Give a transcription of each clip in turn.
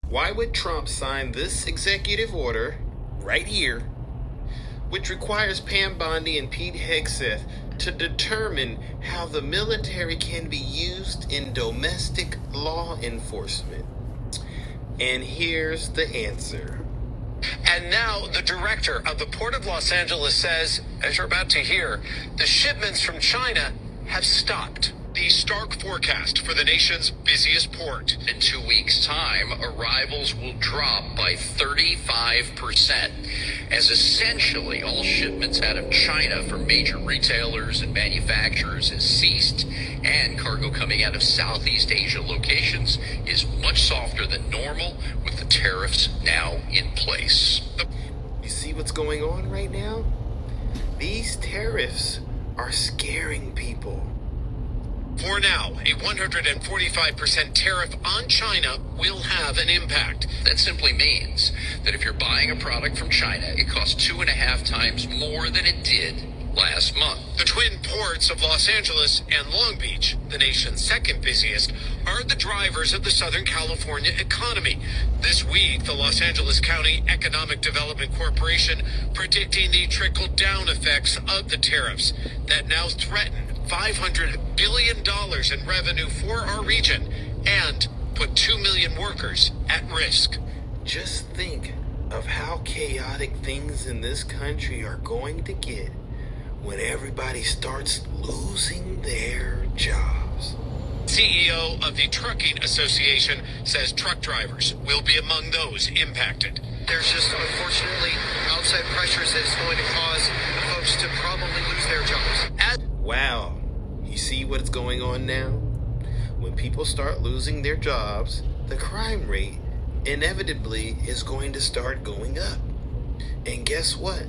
Why would Trump sign this executive order right here, which requires Pam Bondi and Pete Hegseth to determine how the military can be used in domestic law enforcement? And here's the answer. And now the director of the Port of Los Angeles says, as you're about to hear, the shipments from China have stopped. The stark forecast for the nation's busiest port. In 2 weeks' time, arrivals will drop by 35%, as essentially all shipments out of China from major retailers and manufacturers has ceased, and cargo coming out of Southeast Asia locations is much softer than normal, with the tariffs now in place. You see what's going on right now? These tariffs are scaring people. For now, a 145% tariff on China will have an impact. That simply means that if you're buying a product from China, it costs 2.5 times more than it did last month. The twin ports of Los Angeles and Long Beach, the nation's second busiest, are the drivers of the Southern California economy. This week, the Los Angeles County Economic Development Corporation predicting the trickle-down effects of the tariffs that now threaten $500 billion in revenue for our region and put 2 million workers at risk. Just think of how chaotic things in this country are going to get when everybody starts losing their jobs. CEO of the Trucking Association says truck drivers will be among those impacted. There's just, unfortunately, outside pressures that is going to cause folks to probably lose their jobs. Wow, you see what's going on now? When people start losing their jobs, the crime rate inevitably is going to start going up. And guess what?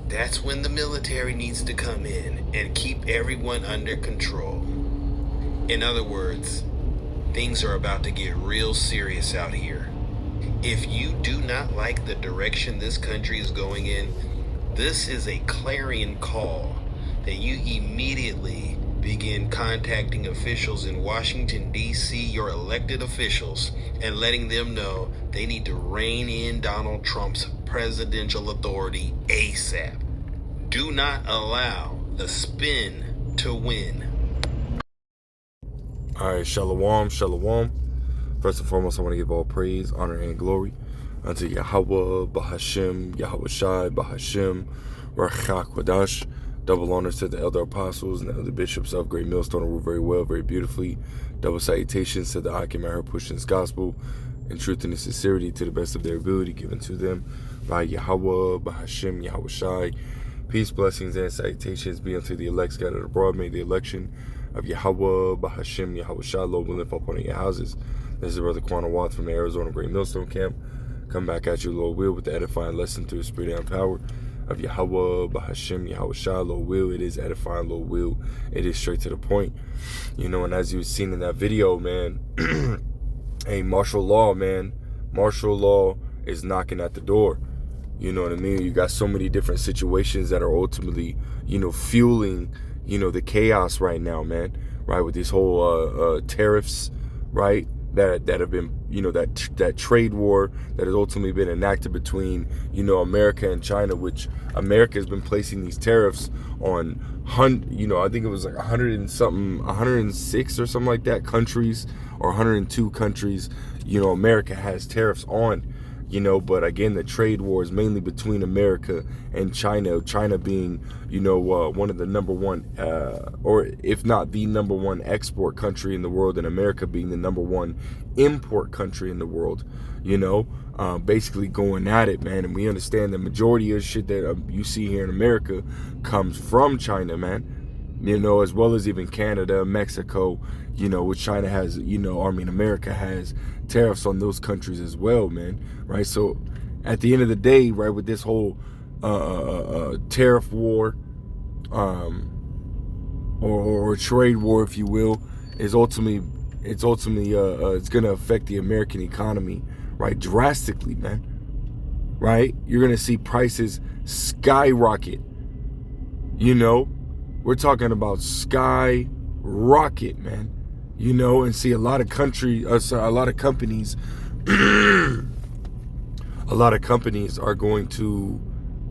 That's when the military needs to come in and keep everyone under control. In other words, things are about to get real serious out here. If you do not like the direction this country is going in, this is a clarion call that you immediately begin contacting officials in Washington, D.C., your elected officials, and letting them know they need to rein in Donald Trump's presidential authority ASAP. Do not allow the spin to win. All right, shalom, shalom. First and foremost, I want to give all praise, honor, and glory unto Yahweh, Bahashem, Yahweh Shai, Bahashem, Rachak Wadash. Double honors to the elder apostles and the elder bishops of Great Millstone, who rule very well, very beautifully. Double salutations to the Akim Ahar pushing this gospel in truth and in sincerity to the best of their ability given to them by Yahweh, Bahashem, Yahweh Shai. Peace, blessings, and salutations be unto the elect scattered abroad. May the election of Yahweh, Bahashem, Yahweh Shai, Lord, will live upon your houses. This is Brother Quana Watt from the Arizona Great Millstone Camp. Come back at you, Lord will, with the edifying lesson through the Spirit and power of Yahweh, Bahashem, Yahweh Shai, Lord will. It is edifying, Lord will. It is straight to the point. You know, and as you've seen in that video, man, hey, martial law, man. Martial law is knocking at the door. You know what I mean? You got so many different situations that are ultimately, you know, fueling, you know, the chaos right now, man. Right, with these whole tariffs, right? That have been, you know, that trade war that has ultimately been enacted between, you know, America and China, which America has been placing these tariffs on, you know, I think it was like 106 or something like that countries, or 102 countries, you know, America has tariffs on. You know, but again, the trade war is mainly between America and China. China being, you know, one of the number one, or if not the number one export country in the world, and America being the number one import country in the world. You know, basically going at it, man. And we understand the majority of shit that you see here in America comes from China, man. You know, as well as even Canada, Mexico, you know, which China has, you know, I mean, America has tariffs on those countries as well, man, right? So at the end of the day, right, with this whole tariff war, or trade war, if you will, is ultimately, it's going to affect the American economy, right, drastically, man, right? You're going to see prices skyrocket, you know. We're talking about skyrocket, man. You know, and see a lot of companies a lot of companies are going to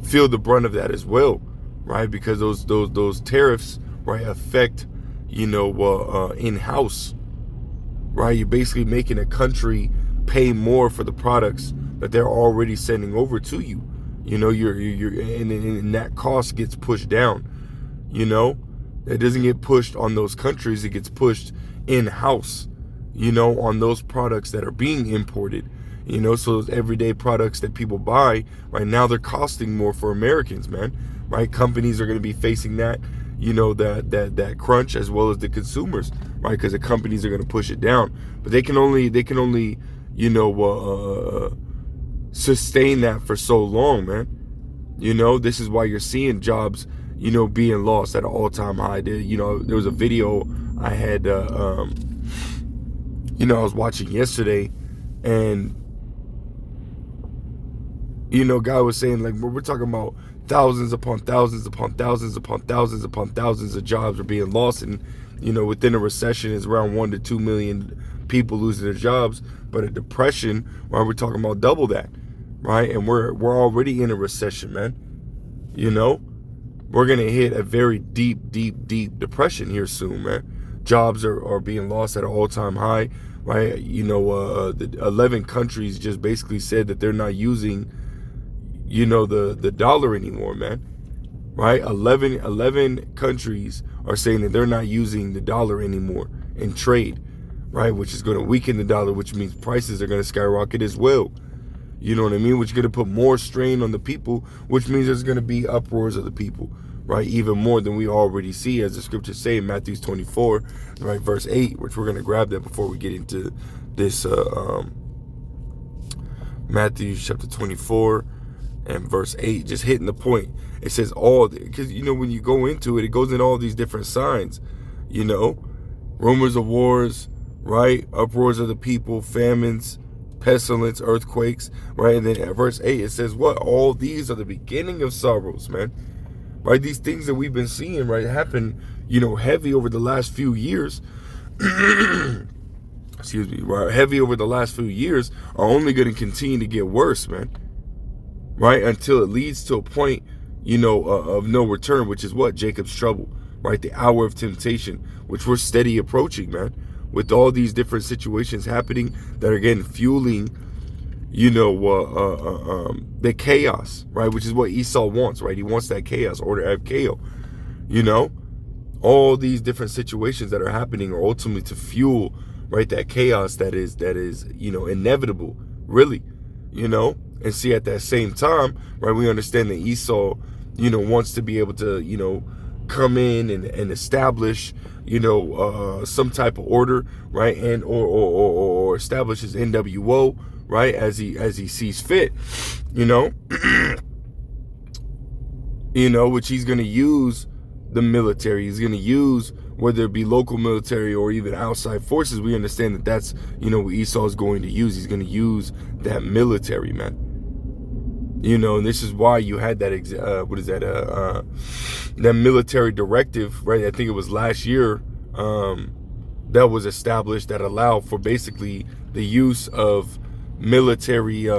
feel the brunt of that as well, right? Because those tariffs, right, affect, in-house, right? You're basically making a country pay more for the products that they're already sending over to you. And that cost gets pushed down. It doesn't get pushed on those countries. It gets pushed in-house, on those products that are being imported. So those everyday products that people buy right now, they're costing more for Americans, man. Right? Companies are going to be facing that, that crunch, as well as the consumers, right? Because the companies are going to push it down, but they can only sustain that for so long, man. This is why you're seeing jobs, being lost at an all-time high. There was a video I had, I was watching yesterday, and guy was saying, like, we're talking about thousands upon thousands upon thousands upon thousands upon thousands of jobs are being lost, and within a recession it's around 1 to 2 million people losing their jobs. But a depression, right, we're talking about double that, right? And we're already in a recession, man. We're gonna hit a very deep depression here soon, man. Jobs are being lost at an all-time high, right? The 11 countries just basically said that they're not using the dollar anymore, man. Right? 11 countries are saying that they're not using the dollar anymore in trade, right? Which is going to weaken the dollar, which means prices are going to skyrocket as well. You know what I mean? Which is going to put more strain on the people, which means there's going to be uproars of the people, right? Even more than we already see, as the scriptures say in Matthew 24, right, verse 8, which we're going to grab that before we get into this Matthew chapter 24 and verse 8, just hitting the point. It says because when you go into it, it goes in all these different signs, rumors of wars, right, uproars of the people, famines, pestilence, earthquakes, right? And then at verse 8 it says what? All these are the beginning of sorrows, man. Right? These things that we've been seeing, right, happen, heavy over the last few years. Excuse me, right? Heavy over the last few years are only going to continue to get worse, man. Right? Until it leads to a point, of no return, which is what? Jacob's trouble, right? The hour of temptation, which we're steady approaching, man. With all these different situations happening that are again fueling, the chaos, right? Which is what Esau wants, right? He wants that chaos, order of chaos. All these different situations that are happening are ultimately to fuel, right, that chaos that is inevitable, really, And see, at that same time, right, we understand that Esau, wants to be able to, come in and establish, some type of order, right, and or establish his NWO, right, as he sees fit, which he's going to use the military. He's going to use, whether it be local military or even outside forces. We understand that that's, what Esau is going to use. He's going to use that military, man. And this is why you had that, that military directive, right? I think it was last year, that was established, that allowed for basically the use of military,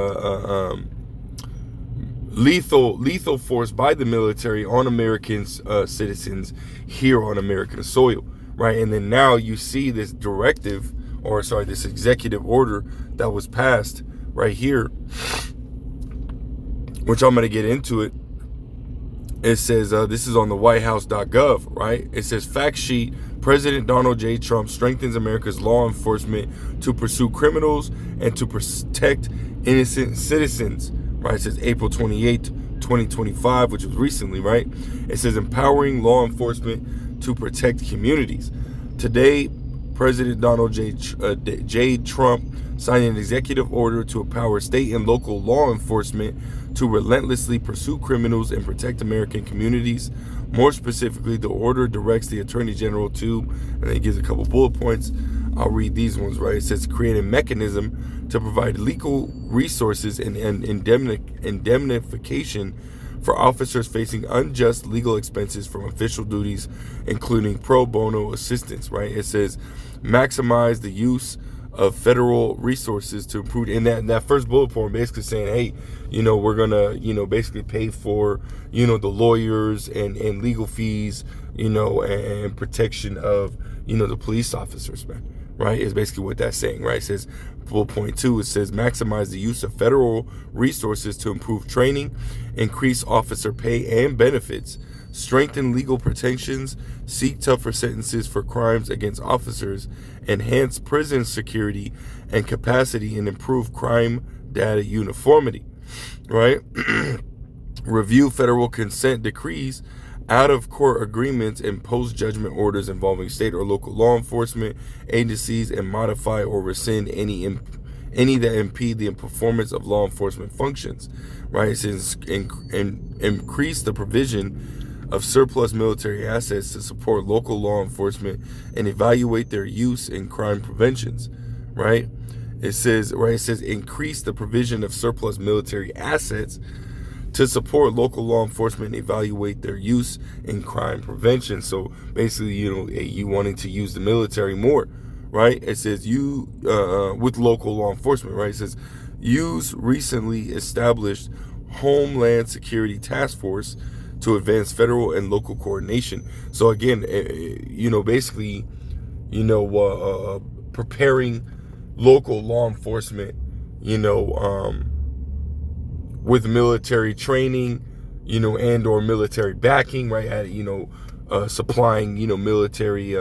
lethal force by the military on American citizens here on American soil, right? And then now you see this directive, this executive order that was passed right here, which I'm going to get into it. It says, this is on the whitehouse.gov, right? It says, fact sheet, President Donald J. Trump strengthens America's law enforcement to pursue criminals and to protect innocent citizens, right? It says April 28th, 2025, which was recently, right? It says empowering law enforcement to protect communities. Today, President Donald J. Trump signed an executive order to empower state and local law enforcement to relentlessly pursue criminals and protect American communities. More specifically, the order directs the Attorney General to, and it gives a couple bullet points. I'll read these ones, right? It says create a mechanism to provide legal resources and indemnification for officers facing unjust legal expenses from official duties, including pro bono assistance, right? It says maximize the use of federal resources to improve. And that first bullet point basically saying, hey, we're gonna, basically pay for, the lawyers and legal fees, and protection of, the police officers, man. Right, is basically what that's saying, right? It says, bullet point 2, it says maximize the use of federal resources to improve training, increase officer pay and benefits, strengthen legal protections, seek tougher sentences for crimes against officers, enhance prison security and capacity, and improve crime data uniformity, right? Review federal consent decrees, out-of-court agreements, and post-judgment orders involving state or local law enforcement agencies, and modify or rescind any that impede the performance of law enforcement functions. Right? It says increase the provision of surplus military assets to support local law enforcement and evaluate their use in crime preventions. Right? It says increase the provision of surplus military assets to support local law enforcement and evaluate their use in crime prevention. So basically, you wanting to use the military more, right? It says with local law enforcement, right? It says use recently established Homeland Security Task Force to advance federal and local coordination. So again, basically, preparing local law enforcement, with military training, and or military backing, right? Supplying, military,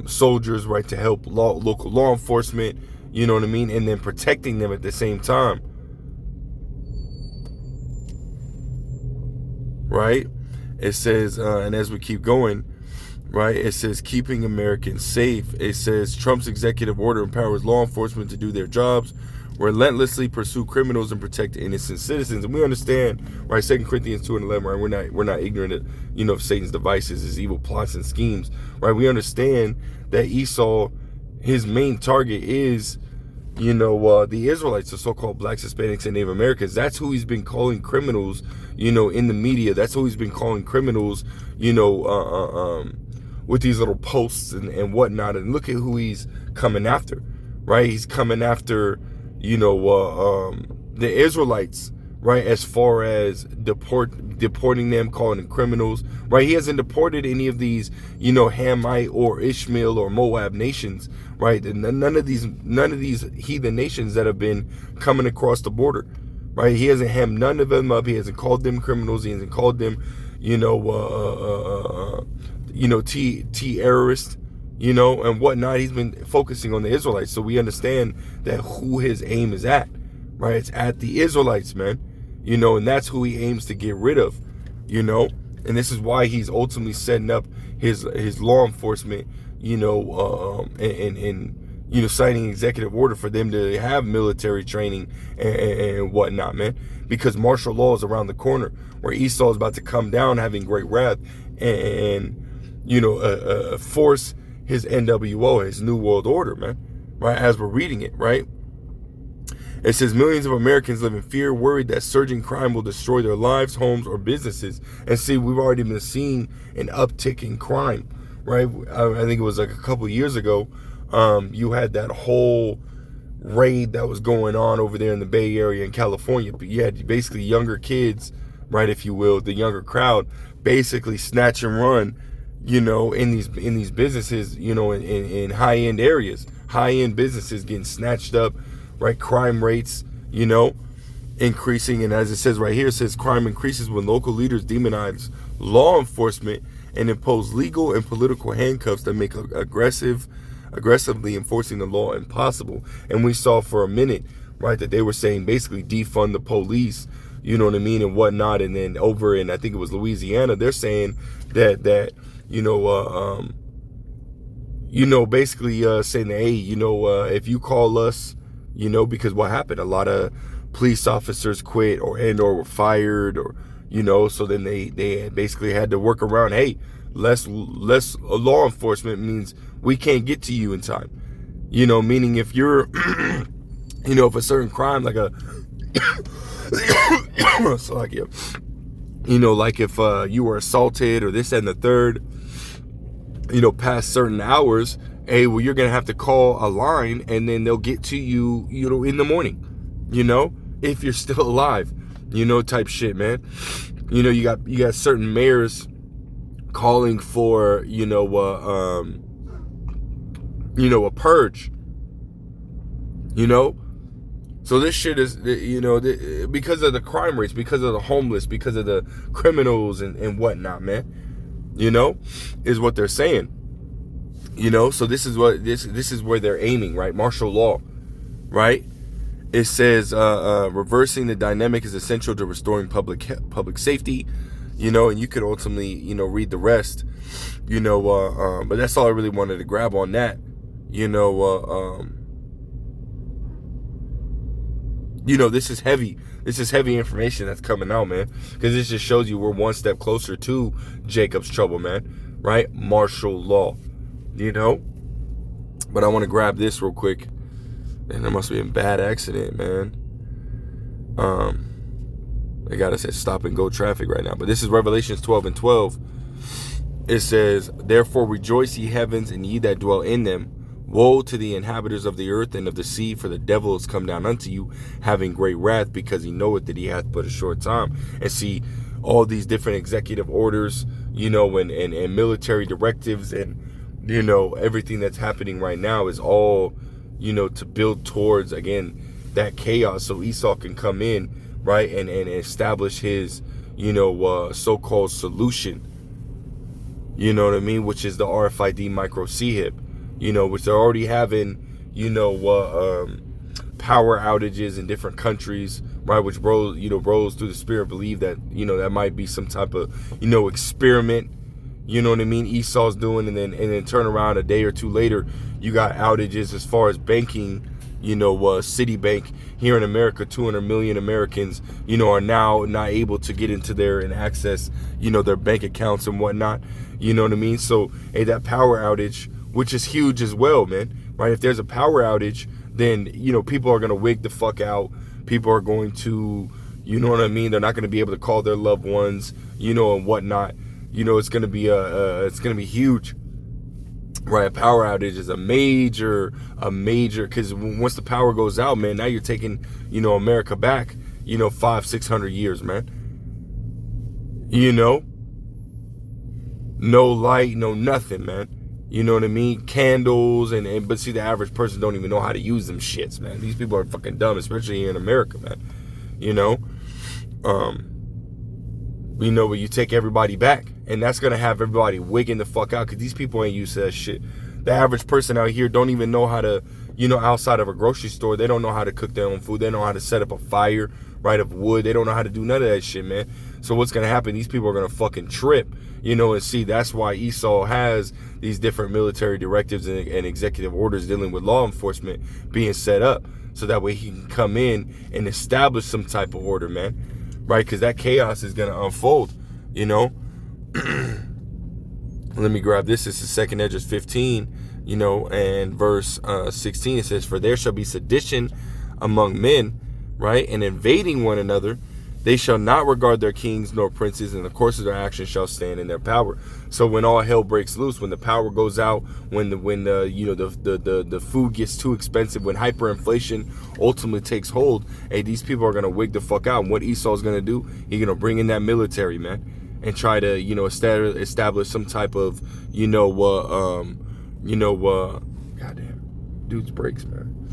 soldiers, right, to help local law enforcement, you know what I mean? And then protecting them at the same time, right? It says, and as we keep going, right, it says keeping Americans safe. It says Trump's executive order empowers law enforcement to do their jobs, relentlessly pursue criminals, and protect innocent citizens. And we understand, right, 2 Corinthians 2:11, right, we're not ignorant of, of Satan's devices, his evil plots and schemes, right? We understand that Esau, his main target is, the Israelites, the so-called blacks, Hispanics, and Native Americans. That's who he's been calling criminals, in the media. That's who he's been calling criminals, with these little posts and whatnot. And look at who he's coming after, right? He's coming after, the Israelites, right, as far as deporting them, calling them criminals, right? He hasn't deported any of these, Hamite or Ishmael or Moab nations, right? And none of these heathen nations that have been coming across the border, right? He hasn't hemmed none of them up. He hasn't called them criminals. He hasn't called them, terrorists, and whatnot. He's been focusing on the Israelites. So we understand that who his aim is at, right? It's at the Israelites, man, and that's who he aims to get rid of, and this is why he's ultimately setting up his law enforcement, and signing an executive order for them to have military training and whatnot, man, because martial law is around the corner, where Esau is about to come down having great wrath and force his NWO, his New World Order, man, right? As we're reading it, right? It says millions of Americans live in fear, worried that surging crime will destroy their lives, homes, or businesses. And see, we've already been seeing an uptick in crime, right? I think it was like a couple of years ago. You had that whole raid that was going on over there in the Bay Area in California. But you had basically younger kids, right, if you will, the younger crowd, basically snatch and run, in these businesses, in high-end areas, high-end businesses getting snatched up, right? Crime rates, increasing. And as it says right here, it says crime increases when local leaders demonize law enforcement and impose legal and political handcuffs that make aggressively enforcing the law impossible. And we saw for a minute, right, that they were saying basically defund the police, you know what I mean, and whatnot. And then over in, I think it was Louisiana, they're saying that basically saying that, hey, if you call us, because what happened, a lot of police officers quit or were fired, or so then they basically had to work around, hey, less law enforcement means we can't get to you in time, meaning if you're if a certain crime, like a so like like if you were assaulted or this and the third, past certain hours, hey, well, you're going to have to call a line and then they'll get to you, in the morning, if you're still alive, type shit, man. You got certain mayors calling for, a purge, So this shit is, because of the crime rates, because of the homeless, because of the criminals and whatnot, man, is what they're saying, So this is what this is where they're aiming, right? Martial law, right? It says reversing the dynamic is essential to restoring public safety, and you could ultimately, read the rest, but that's all I really wanted to grab on that, this is heavy. This is heavy information that's coming out, man, because this just shows you we're one step closer to Jacob's trouble, man, right? Martial law, But I want to grab this real quick. And there must be a bad accident, man. They got us at stop and go traffic right now. But this is Revelations 12:12. It says, therefore rejoice, ye heavens, and ye that dwell in them. Woe to the inhabitants of the earth and of the sea, for the devil is come down unto you, having great wrath, because he knoweth that he hath but a short time. And see, all these different executive orders, and military directives, and, everything that's happening right now is all, to build towards, again, that chaos, so Esau can come in, right, and establish his, so-called solution, which is the RFID micro CHIP, which they're already having, power outages in different countries, right, which bros through the spirit believe that, that might be some type of, experiment, Esau's doing, and then turn around a day or two later, you got outages as far as banking, Citibank here in America. 200 million Americans, are now not able to get into there and access, their bank accounts and whatnot. So, hey, that power outage, which is huge as well, man, right? If there's a power outage, then, people are going to wig the fuck out. People are going to, they're not going to be able to call their loved ones, and whatnot. It's going to be huge. Right, a power outage is a major, because once the power goes out, man, now you're taking, America back, 500-600 years, man. No light, no nothing, man. You know what I mean? Candles, but see, the average person don't even know how to use them shits, man. These people are fucking dumb, especially here in America, man. But you take everybody back, and that's gonna have everybody wigging the fuck out, because these people ain't used to that shit. The average person out here don't even know how to, outside of a grocery store, they don't know how to cook their own food. They don't know how to set up a fire, right, of wood. They don't know how to do none of that shit, man. So what's gonna happen? These people are gonna fucking trip, and see, that's why Esau has these different military directives and executive orders dealing with law enforcement being set up, so that way he can come in and establish some type of order, man. Right, because that chaos is going to unfold, Let me grab this. This is 2nd Esdras 15, and verse 16. It says, for there shall be sedition among men, right, and invading one another. They shall not regard their kings nor princes, and the course of their actions shall stand in their power. So when all hell breaks loose, when the power goes out, when the food gets too expensive, when hyperinflation ultimately takes hold, hey, these people are gonna wig the fuck out. And what Esau's gonna do, he's gonna bring in that military, man, and try to establish some type of goddamn, dude's breaks, man.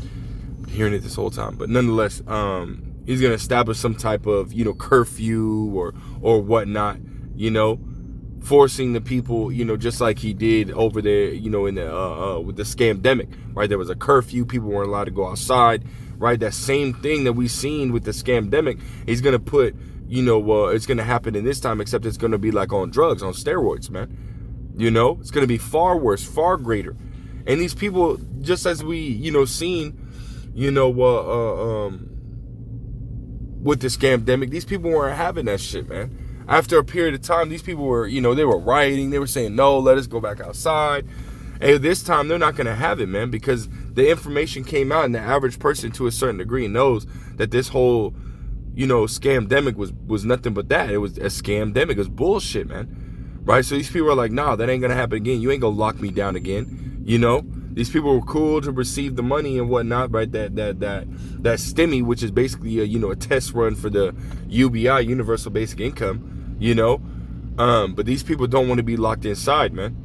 I'm hearing it this whole time, but nonetheless, he's going to establish some type of, curfew or whatnot, forcing the people, just like he did over there, in the with the scamdemic, right? There was a curfew. People weren't allowed to go outside, right? That same thing that we seen with the scamdemic, he's going to put, it's going to happen in this time, except it's going to be like on drugs, on steroids, man. It's going to be far worse, far greater. And these people, just as we, seen, with the scamdemic, these people weren't having that shit, man. After a period of time, these people were, they were rioting. They were saying, no, let us go back outside. And this time, they're not going to have it, man, because the information came out, and the average person, to a certain degree, knows that this whole, scamdemic was nothing but that. It was a scamdemic. It was bullshit, man. Right? So these people are like, nah, that ain't going to happen again. You ain't going to lock me down again. These people were cool to receive the money and whatnot, right? That STEMI, which is basically a test run for the UBI, Universal Basic Income, but these people don't want to be locked inside, man.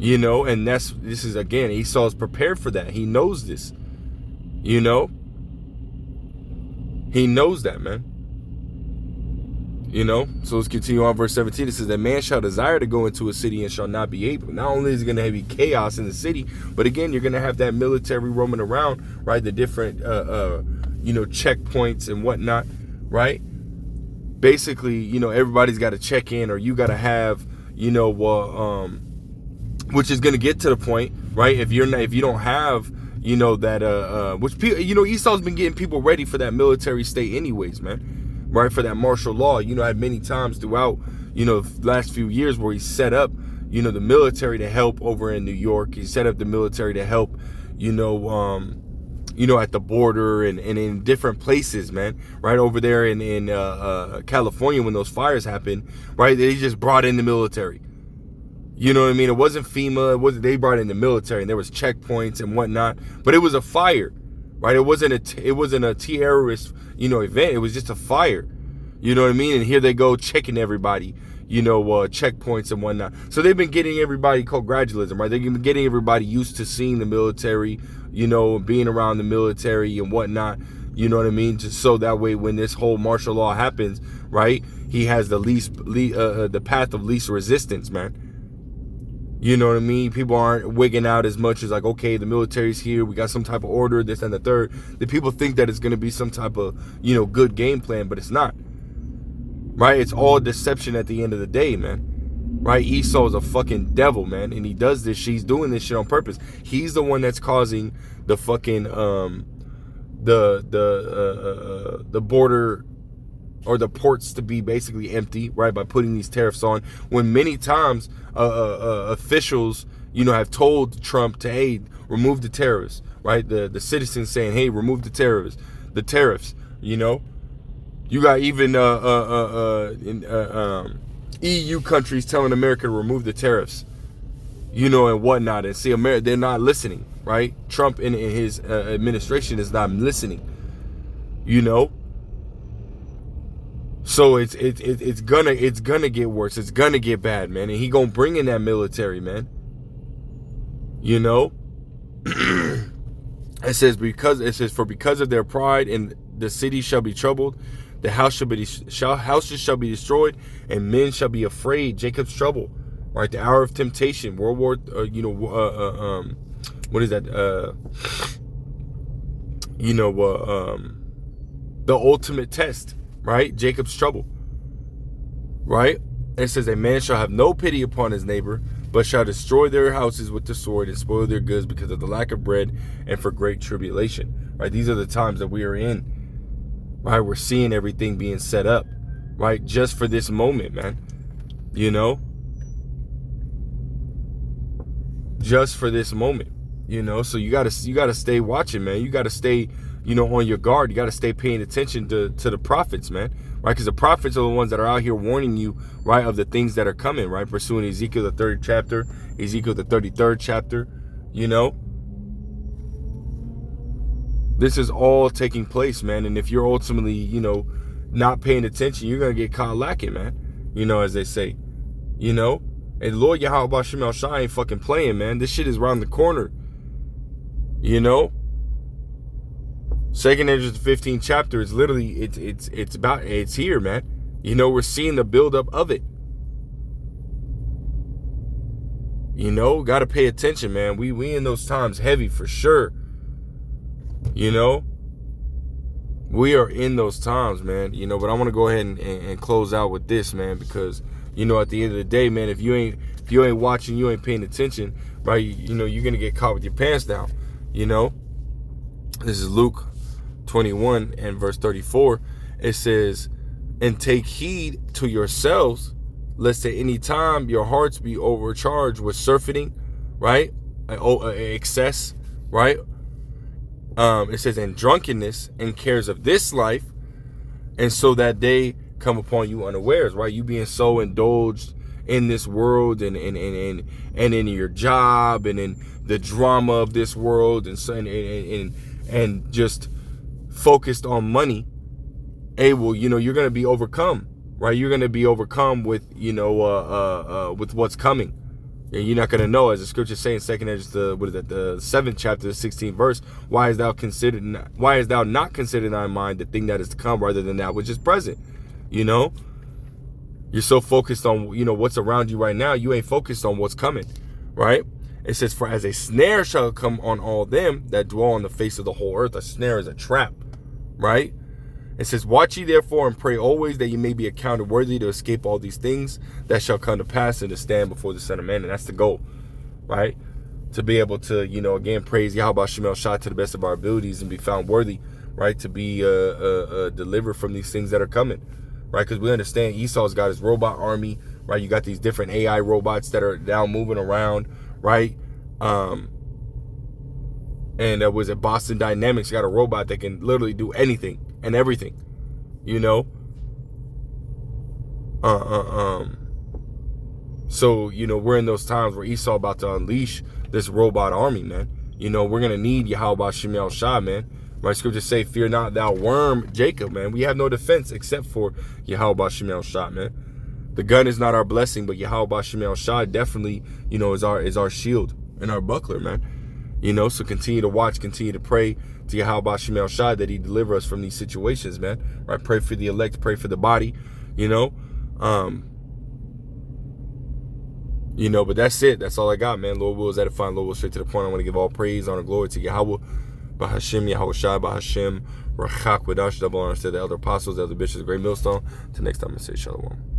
And this is, again, Esau's prepared for that. He knows this. He knows that, man. So let's continue on verse 17. It says that man shall desire to go into a city and shall not be able. Not only is it going to be chaos in the city, but again, you're going to have that military roaming around, right? The different, checkpoints and whatnot, right? Basically, everybody's got to check in, or you got to have, which is going to get to the point, right? If you don't have, which Esau's been getting people ready for that military state anyways, man. Right, for that martial law. Had many times throughout, the last few years where he set up, the military to help over in New York. He set up the military to help, at the border and in different places, man. Right over there in California when those fires happened, right? They just brought in the military. You know what I mean? It wasn't FEMA. They brought in the military, and there was checkpoints and whatnot. But it was a fire. Right, it wasn't a terrorist, event. It was just a fire, you know what I mean? And here they go checking everybody, checkpoints and whatnot. So they've been getting everybody congratulating, right? They've been getting everybody used to seeing the military, being around the military and whatnot. You know what I mean? Just so that way, when this whole martial law happens, right, he has the path of least resistance, man. You know what I mean? People aren't wigging out as much as like, okay, the military's here. We got some type of order, this and the third. The people think that it's going to be some type of, good game plan, but it's not. Right? It's all deception at the end of the day, man. Right? Esau is a fucking devil, man. And he does this. He's doing this shit on purpose. He's the one that's causing the fucking, the border or the ports to be basically empty, right, by putting these tariffs on, when many times officials, have told Trump to, hey, remove the tariffs, right? The citizens saying, hey, remove the tariffs. You got even EU countries telling America to remove the tariffs, and whatnot. And see, America, they're not listening, right? Trump and his administration is not listening, So it's gonna get worse. It's gonna get bad, man. And he gonna bring in that military, man. It says because of their pride, and the city shall be troubled, the houses shall be destroyed, and men shall be afraid. Jacob's trouble, right? The hour of temptation, World War. What is that? The ultimate test. Right? Jacob's trouble. Right? It says, a man shall have no pity upon his neighbor, but shall destroy their houses with the sword and spoil their goods because of the lack of bread and for great tribulation. Right? These are the times that we are in. Right? We're seeing everything being set up. Right? Just for this moment, man. Just for this moment. So you gotta stay watching, man. You gotta stay, on your guard. You gotta stay paying attention to the prophets, man. Right? Because the prophets are the ones that are out here warning you, right, of the things that are coming, right? Pursuing Ezekiel the 3rd chapter, Ezekiel the 33rd chapter, This is all taking place, man. And if you're ultimately, not paying attention, you're gonna get caught lacking, man. As they say. And Lord Yahweh Shem El Shai ain't fucking playing, man. This shit is around the corner. 2nd Ezra 15th chapter is literally it's here, man. We're seeing the buildup of it. Gotta pay attention, man. We in those times heavy for sure. We are in those times, man. But I want to go ahead and close out with this, man, because at the end of the day, man, if you ain't watching, you ain't paying attention, right? You're gonna get caught with your pants down. This is Luke 21 and verse 34. It says, and take heed to yourselves, lest at any time your hearts be overcharged with surfeiting, right? Excess, right? It says, and drunkenness and cares of this life, and so that day come upon you unawares, right? You being so indulged in this world and in your job and in the drama of this world and just focused on money, well, you're going to be overcome, right? You're going to be overcome with, with what's coming. And you're not going to know, as the scripture says in 2 Ezra, the 7th chapter, the 16th verse, why is thou not considered in thy mind the thing that is to come rather than that which is present? You're so focused on, what's around you right now, you ain't focused on what's coming, right? It says, for as a snare shall come on all them that dwell on the face of the whole earth. A snare is a trap, right? It says, watch ye therefore and pray always that ye may be accounted worthy to escape all these things that shall come to pass and to stand before the Son of Man. And that's the goal, right? To be able to, again, praise Yahweh Shem El Shai to the best of our abilities and be found worthy, right? To be delivered from these things that are coming, right? Because we understand Esau's got his robot army, right? You got these different AI robots that are now moving around, right? And was it Boston Dynamics got a robot that can literally do anything and everything, So, we're in those times where Esau about to unleash this robot army, man. We're going to need Yahweh Shem El Shai, man. Right? Scriptures say, fear not thou worm, Jacob, man. We have no defense except for Yahweh Shem El Shai, man. The gun is not our blessing, but Yahweh Shem El Shai definitely, is our shield and our buckler, man. So continue to watch, continue to pray to Yahweh Shem El Shai that he deliver us from these situations, man. Right? Pray for the elect, pray for the body, but that's it. That's all I got, man. Lord will is edifying. Lord will straight to the point. I want to give all praise, honor, glory to Yahweh, Bahashem, Yahweh Shai, Bahashem, Rachak Wadash, double honor to the elder apostles, the elder bishops, the great millstone. Till next time, I say shalom.